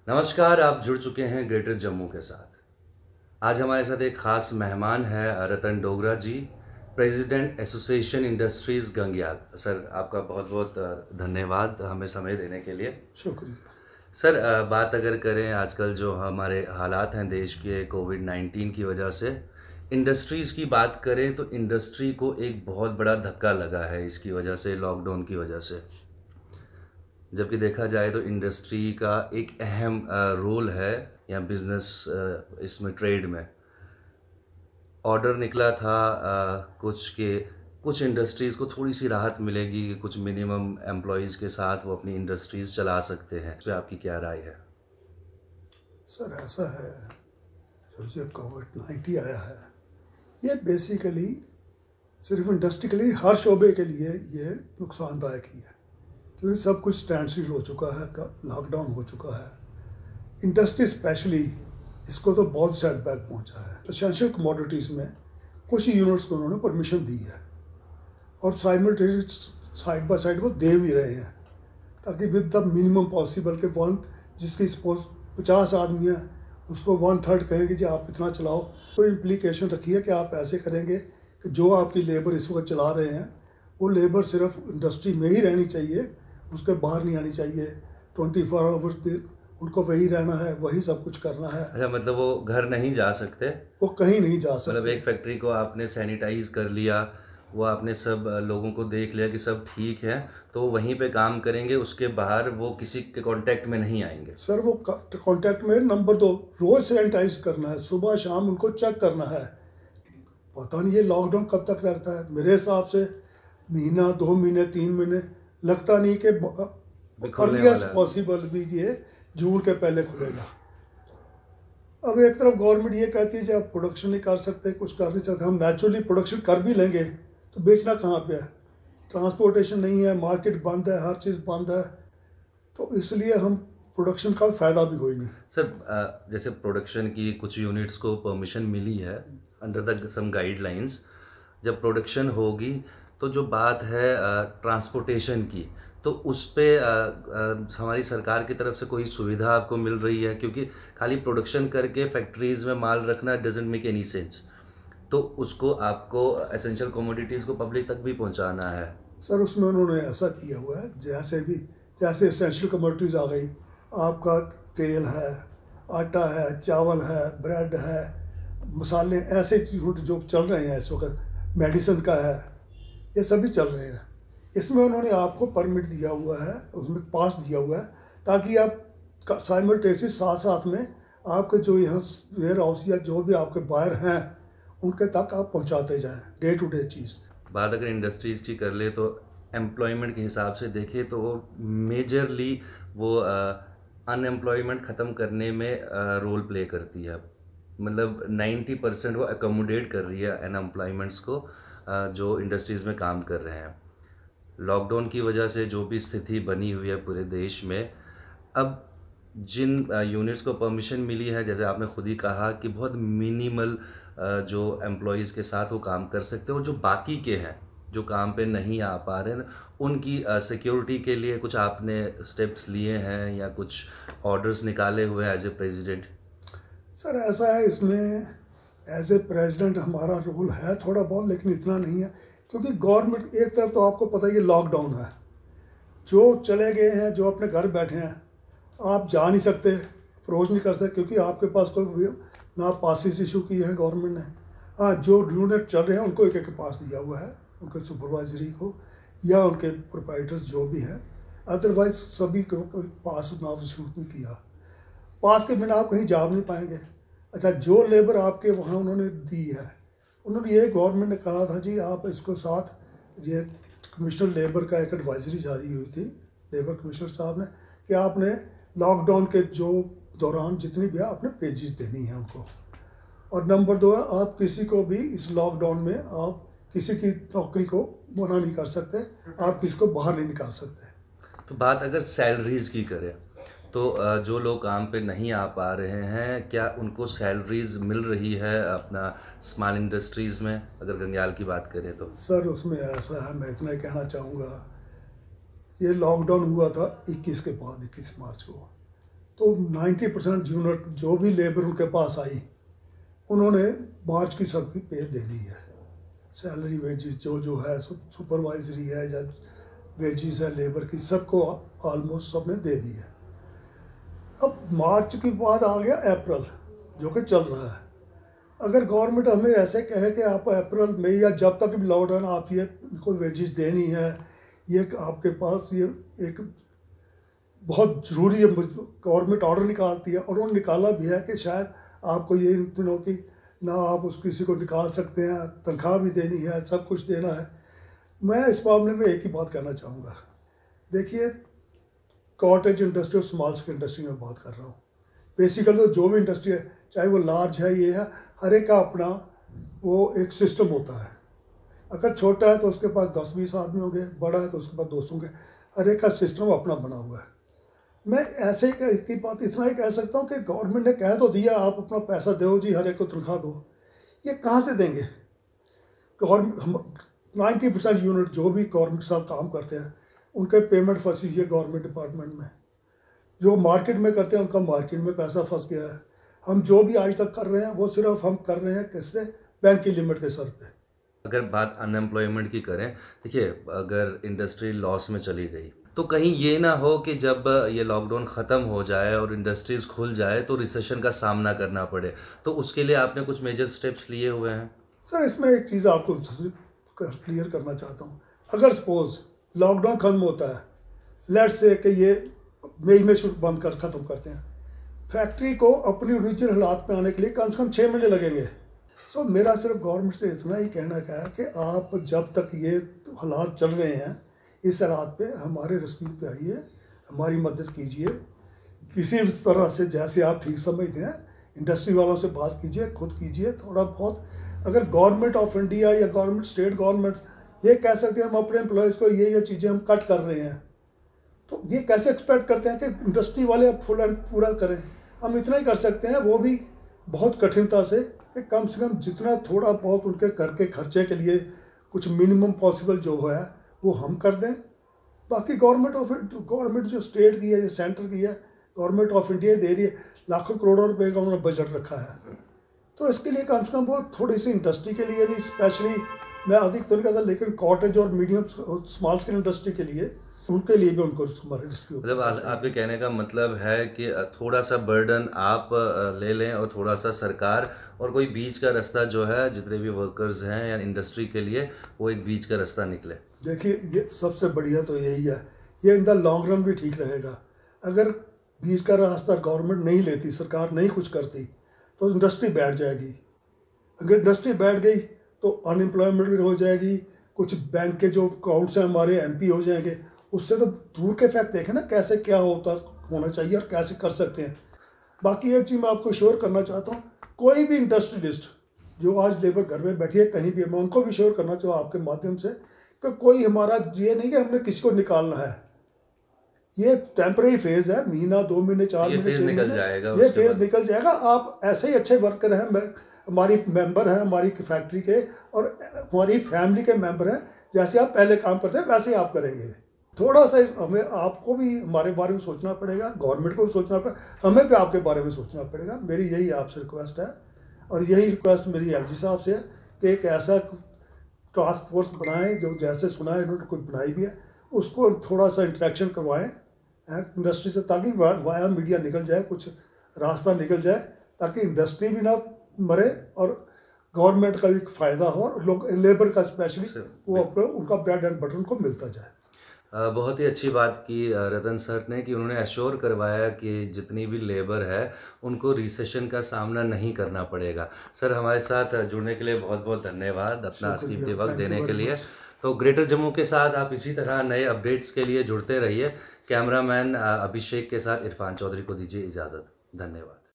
नमस्कार, आप जुड़ चुके हैं ग्रेटर जम्मू के साथ। आज हमारे साथ एक ख़ास मेहमान है Ratan Dogra ji, president association industries Gangyal. Sir, आपका बहुत बहुत धन्यवाद हमें समय देने के लिए। शुक्रिया। सर, बात अगर करें आजकल जो हमारे हालात हैं देश के कोविड-19 की वजह से, इंडस्ट्रीज़ की बात करें तो इंडस्ट्री को एक बहुत बड़ा धक्का लगा है इसकी वजह से, लॉकडाउन की वजह से। जबकि देखा जाए तो इंडस्ट्री का एक अहम रोल है या बिज़नेस इसमें ट्रेड में। ऑर्डर निकला था कुछ इंडस्ट्रीज़ को थोड़ी सी राहत मिलेगी कि कुछ मिनिमम एम्प्लॉयज़ के साथ वो अपनी इंडस्ट्रीज़ चला सकते हैं। इस पर आपकी क्या राय है? सर, ऐसा है, जो कोविड-19 आया है ये बेसिकली सिर्फ इंडस्ट्री के लिए, हर शोबे के लिए ये नुकसानदायक ही है, क्योंकि सब कुछ स्टैंड स्टिल हो चुका है, लॉकडाउन हो चुका है। इंडस्ट्री स्पेशली इसको तो बहुत सेटबैक पहुंचा है। एसेंशियल कमोडिटीज़ में कुछ यूनिट्स को उन्होंने परमिशन दी है और साइमल्टेनियस साइड बाय साइड वो दे भी रहे हैं, ताकि विद द मिनिमम पॉसिबल के वन, जिसकी सपोज 50 आदमी है उसको 1/3 कहें कि जी आप इतना चलाओ। कोई इम्प्लीकेशन रखी है कि आप ऐसे करेंगे कि जो आपकी लेबर इस वक्त चला रहे हैं वो लेबर सिर्फ इंडस्ट्री में ही रहनी चाहिए, उसके बाहर नहीं आनी चाहिए। 24 आवर्स उनको वही रहना है, वही सब कुछ करना है। अच्छा, मतलब वो घर नहीं जा सकते? वो कहीं नहीं जा सकते। मतलब एक फैक्ट्री को आपने सैनिटाइज कर लिया, वो आपने सब लोगों को देख लिया कि सब ठीक है, तो वो वहीं पे काम करेंगे, उसके बाहर वो किसी के कांटेक्ट में नहीं आएंगे? सर, वो कांटेक्ट में नंबर 2 रोज़ सैनिटाइज करना है, सुबह शाम उनको चेक करना है। पता नहीं ये लॉकडाउन कब तक रहता है। मेरे हिसाब से महीना, 2 महीने, 3 महीने, लगता नहीं कि अर्लीस्ट पॉसिबल भी ये जून के पहले खुलेगा। अब एक तरफ गवर्नमेंट ये कहती है कि आप प्रोडक्शन नहीं कर सकते, कुछ कर नहीं सकते। हम नेचुरली प्रोडक्शन कर भी लेंगे तो बेचना कहाँ पे है? ट्रांसपोर्टेशन नहीं है, मार्केट बंद है, हर चीज़ बंद है, तो इसलिए हम प्रोडक्शन का फ़ायदा भी कोई नहीं। सर, जैसे प्रोडक्शन की कुछ यूनिट्स को परमिशन मिली है अंडर द सम गाइडलाइंस। जब प्रोडक्शन होगी तो जो बात है ट्रांसपोर्टेशन की, तो उस पे हमारी सरकार की तरफ से कोई सुविधा आपको मिल रही है? क्योंकि खाली प्रोडक्शन करके फैक्ट्रीज़ में माल रखना डजंट मेक एनी सेंस, तो उसको आपको एसेंशियल कमोडिटीज़ को पब्लिक तक भी पहुंचाना है। सर, उसमें उन्होंने ऐसा किया हुआ है, जैसे एसेंशियल कमोडिटीज़ आ गई, आपका तेल है, आटा है, चावल है, ब्रेड है, मसाले, ऐसे चीज़ जो चल रहे हैं इस वक्त, मेडिसिन का है, ये सभी चल रहे हैं। इसमें उन्होंने आपको परमिट दिया हुआ है, उसमें पास दिया हुआ है, ताकि आप साइमल्टेनियसली साथ साथ में आपके जो यहाँ वेयर हाउस या जो भी आपके बायर हैं उनके तक आप पहुँचाते जाएं, डे टू डे चीज़। बात अगर इंडस्ट्रीज़ की कर ले तो एम्प्लॉयमेंट के हिसाब से देखें तो मेजरली वो अनएम्प्लॉयमेंट ख़त्म करने में रोल प्ले करती है। मतलब 90% वो एकोमोडेट कर रही है अनएम्प्लॉयमेंट्स को, जो इंडस्ट्रीज़ में काम कर रहे हैं। लॉकडाउन की वजह से जो भी स्थिति बनी हुई है पूरे देश में, अब जिन यूनिट्स को परमिशन मिली है, जैसे आपने खुद ही कहा कि बहुत मिनिमल जो एम्प्लॉयज़ के साथ वो काम कर सकते हैं, और जो बाकी के हैं जो काम पे नहीं आ पा रहे हैं, उनकी सिक्योरिटी के लिए कुछ आपने स्टेप्स लिए हैं या कुछ ऑर्डर्स निकाले हुए हैं एज ए प्रेसिडेंट? सर, ऐसा है, इसमें एज ए प्रेसिडेंट हमारा रोल है थोड़ा बहुत, लेकिन इतना नहीं है, क्योंकि गवर्नमेंट एक तरफ तो आपको पता ही है लॉकडाउन है, जो चले गए हैं, जो अपने घर बैठे हैं, आप जा नहीं सकते, अप्रोच नहीं कर सकते, क्योंकि आपके पास कोई ना पासिस इशू की है गवर्नमेंट ने। हाँ, जो यूनिट चल रहे हैं उनको एक एक पास दिया हुआ है, उनके सुपरवाइजरी को या उनके प्रोप्राइटर्स जो भी हैं, अदरवाइज सभी को कोई पास ना इशू नहीं किया। पास के बिना आप कहीं जा नहीं पाएंगे। अच्छा, जो लेबर आपके वहाँ उन्होंने दी है, उन्होंने ये गवर्नमेंट ने कहा था जी आप इसको साथ, ये कमिश्नर लेबर का एक एडवाइजरी जारी हुई थी लेबर कमिश्नर साहब ने, कि आपने लॉकडाउन के जो दौरान जितनी भी आपने पेजेस देनी है उनको, और नंबर 2 है, आप किसी को भी इस लॉकडाउन में आप किसी की नौकरी को मना नहीं कर सकते, आप किसी को बाहर नहीं निकाल सकते। तो बात अगर सैलरीज़ की करें तो जो लोग काम पे नहीं आ पा रहे हैं, क्या उनको सैलरीज मिल रही है अपना स्मॉल इंडस्ट्रीज़ में, अगर गंग्याल की बात करें तो? सर, उसमें ऐसा है, मैं इतना ही कहना चाहूँगा, ये लॉकडाउन हुआ था 21 के बाद, 21 मार्च को, तो 90% यूनिट जो भी लेबर उनके पास आई, उन्होंने मार्च की सबकी पे दे दी है। सैलरी वेजेस जो है, सुपरवाइजरी है या वेजेस है लेबर की, सबको ऑलमोस्ट सब ने दे दी है। अब मार्च के बाद आ गया अप्रैल, जो कि चल रहा है। अगर गवर्नमेंट हमें ऐसे कहे कि आप अप्रैल में या जब तक भी लॉकडाउन आप ये इनको वेजेस देनी है, ये आपके पास ये एक बहुत ज़रूरी है, गवर्नमेंट ऑर्डर निकालती है और उन्होंने निकाला भी है कि शायद आपको ये इन दिनों की ना आप उस किसी को निकाल सकते हैं, तनख्वाह भी देनी है, सब कुछ देना है। मैं इस मामले में एक ही बात कहना चाहूँगा। देखिए, कॉटेज इंडस्ट्री और स्मॉल स्केल इंडस्ट्री में बात कर रहा हूँ। बेसिकली तो जो भी इंडस्ट्री है, चाहे वो लार्ज है, ये है, हर एक का अपना वो एक सिस्टम होता है। अगर छोटा है तो उसके पास 10-20 आदमी होंगे, बड़ा है तो उसके पास 200 होंगे, हर एक का सिस्टम अपना बना हुआ है। मैं ऐसे ही की बात इतना ही कह सकता हूँ कि गवर्नमेंट ने कह तो दिया आप अपना पैसा दो जी, हर एक को तनख्वाह दो, ये कहाँ से देंगे? गवर्नमेंट 90% यूनिट जो भी गवर्नमेंट साहब काम करते हैं उनके पेमेंट फंसी है गवर्नमेंट डिपार्टमेंट में। जो मार्केट में करते हैं उनका मार्केट में पैसा फंस गया है। हम जो भी आज तक कर रहे हैं वो सिर्फ हम कर रहे हैं किससे? बैंक की लिमिट के सर पे। अगर बात अनएम्प्लॉयमेंट की करें, देखिए अगर इंडस्ट्री लॉस में चली गई तो कहीं ये ना हो कि जब ये लॉकडाउन ख़त्म हो जाए और इंडस्ट्रीज़ खुल जाए तो रिसेशन का सामना करना पड़े, तो उसके लिए आपने कुछ मेजर स्टेप्स लिए हुए हैं? सर, इसमें एक चीज़ आपको क्लियर करना चाहता हूँ। अगर सपोज लॉकडाउन खत्म होता है, लेट्स से कि ये मई में शुरू बंद कर ख़त्म करते हैं, फैक्ट्री को अपनी ओरिजिनल हालात में आने के लिए कम से कम 6 महीने लगेंगे। सो मेरा सिर्फ गवर्नमेंट से इतना ही कहना है कि आप जब तक ये हालात चल रहे हैं, इस हालात पे हमारे रेस्क्यू पे आइए, हमारी मदद कीजिए किसी भी तरह से, जैसे आप ठीक समझते हैं। इंडस्ट्री वालों से बात कीजिए, खुद कीजिए थोड़ा बहुत। अगर गवर्नमेंट ऑफ इंडिया या गवर्नमेंट स्टेट गवर्नमेंट ये कह सकते हैं हम अपने एम्प्लॉयज़ को ये चीज़ें हम कट कर रहे हैं, तो ये कैसे एक्सपेक्ट करते हैं कि इंडस्ट्री वाले अब फुल एंड पूरा करें? हम इतना ही कर सकते हैं, वो भी बहुत कठिनता से, कि कम से कम जितना थोड़ा बहुत उनके घर के खर्चे के लिए कुछ मिनिमम पॉसिबल जो है वो हम कर दें। बाकी गवर्नमेंट जो स्टेट की है या सेंटर की है, गवर्नमेंट ऑफ इंडिया दे रही है, लाखों करोड़ों रुपए का उन्होंने बजट रखा है। तो इसके लिए कम से कम वो थोड़ी सी इंडस्ट्री के लिए भी, स्पेशली मैं अधिक तो नहीं कहता, लेकिन कॉटेज और मीडियम स्मॉल स्केल इंडस्ट्री के लिए, उनके लिए भी उनको मतलब आपके कहने का मतलब है कि थोड़ा सा बर्डन आप ले लें और थोड़ा सा सरकार, और कोई बीच का रास्ता जो है जितने भी वर्कर्स हैं या इंडस्ट्री के लिए, वो एक बीच का रास्ता निकले। देखिए, ये सबसे बढ़िया तो यही है, ये इन द लॉन्ग रन भी ठीक रहेगा। अगर बीच का रास्ता गवर्नमेंट नहीं लेती, सरकार नहीं कुछ करती, तो इंडस्ट्री बैठ जाएगी। अगर इंडस्ट्री बैठ गई तो अनएम्प्लॉयमेंट भी हो जाएगी, कुछ बैंक के जो अकाउंट्स हैं हमारे एमपी हो जाएंगे। उससे तो दूर के फैक्ट देखें ना, कैसे क्या होना चाहिए और कैसे कर सकते हैं। बाकी एक चीज़ मैं आपको श्योर करना चाहता हूँ, कोई भी इंडस्ट्रियलिस्ट जो आज लेबर घर में बैठी है कहीं भी, मैं उनको भी श्योर करना चाहूँ आपके माध्यम से कि कोई हमारा ये नहीं कि हमने किसी को निकालना है। ये टेम्परेरी फेज़ है, महीना 2 महीने 4 महीने 6 महीने, ये फेज़ निकल जाएगा। आप ऐसे ही अच्छे वर्कर हैं, हमारी मेंबर हैं हमारी फैक्ट्री के, और हमारी फैमिली के मेंबर हैं। जैसे आप पहले काम करते हैं वैसे ही आप करेंगे। थोड़ा सा हमें आपको भी हमारे बारे में सोचना पड़ेगा, गवर्नमेंट को भी सोचना पड़ेगा, हमें भी आपके बारे में सोचना पड़ेगा। मेरी यही आपसे रिक्वेस्ट है, और यही रिक्वेस्ट मेरी एलजी साहब से है कि एक ऐसा टास्क फोर्स बनाएं, जो जैसे सुना है इन्होंने कुछ बनाई भी है, उसको थोड़ा सा इंटरेक्शन करवाएं इंडस्ट्री से, ताकि वाया मीडिया निकल जाए, कुछ रास्ता निकल जाए, ताकि इंडस्ट्री भी ना मरे और गवर्नमेंट का भी फ़ायदा हो, और लोग लेबर का स्पेशली वो उनका ब्रेड एंड बटर उनको मिलता जाए। बहुत ही अच्छी बात की रतन सर ने, कि उन्होंने एश्योर करवाया कि जितनी भी लेबर है उनको रिसेशन का सामना नहीं करना पड़ेगा। सर, हमारे साथ जुड़ने के लिए बहुत बहुत धन्यवाद, अपना कीमती वक्त देने के लिए। तो ग्रेटर जम्मू के साथ आप इसी तरह नए अपडेट्स के लिए जुड़ते रहिए। कैमरामैन अभिषेक के साथ इरफान चौधरी को दीजिए इजाज़त। धन्यवाद।